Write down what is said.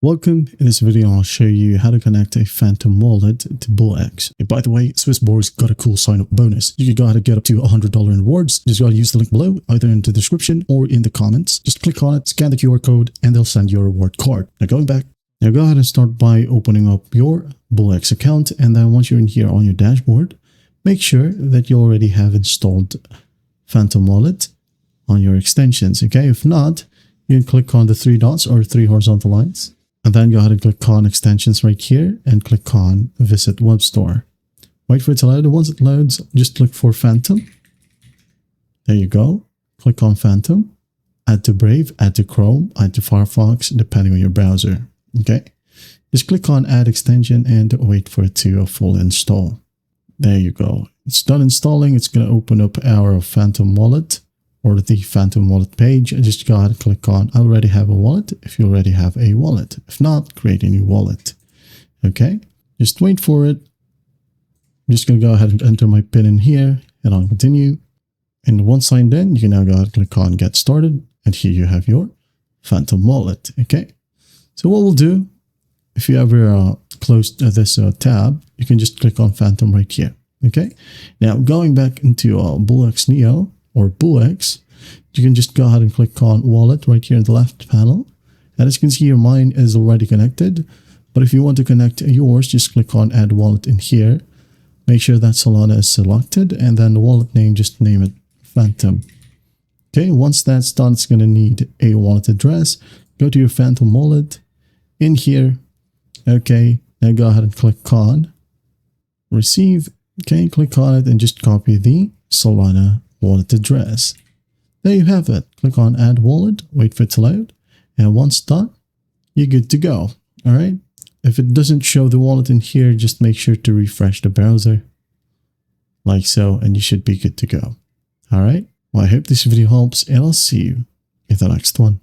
Welcome. In this video, I'll show you how to connect a Phantom wallet to BullX. And by the way, Swissborg's got a cool sign-up bonus. You can go ahead and get up to $100 in rewards. Just gotta use the link below, either in the description or in the comments. Just click on it, scan the QR code, and they'll send you a reward card. Now going back, now go ahead and start by opening up your BullX account. And then once you're in here on your dashboard, make sure that you already have installed Phantom wallet on your extensions. Okay, if not, you can click on the three dots or three horizontal lines. And then go ahead and click on extensions right here and click on visit web store. Wait for it to load. Once it loads, just look for Phantom. There you go. Click on Phantom. Add to Brave, add to Chrome, add to Firefox, depending on your browser. Okay. Just click on add extension and wait for it to full install. There you go. It's done installing. It's going to open up our Phantom wallet, or the Phantom wallet page. Just go ahead and click on I already have a wallet if you already have a wallet. If not, create a new wallet. Okay, just wait for it. I'm just going to go ahead and enter my PIN in here and I'll continue. And once signed in, you can now go ahead and click on get started. And here you have your Phantom wallet. Okay, so what we'll do, if you ever close this tab, you can just click on Phantom right here. Okay, now going back into BullX Neo, or BullX, you can just go ahead and click on wallet right here in the left panel. And as you can see here, mine is already connected. But if you want to connect yours, just click on add wallet in here. Make sure that Solana is selected, and then the wallet name, just name it Phantom. Okay, once that's done, it's going to need a wallet address. Go to your Phantom wallet in here. Okay, now go ahead and click on receive. Okay, click on it and just copy the Solana wallet address. There you have it. Click on add wallet, wait for it to load, and once done, you're good to go. All right, if it doesn't show the wallet in here, just make sure to refresh the browser like so, and you should be good to go. All right, well, I hope this video helps, and I'll see you in the next one.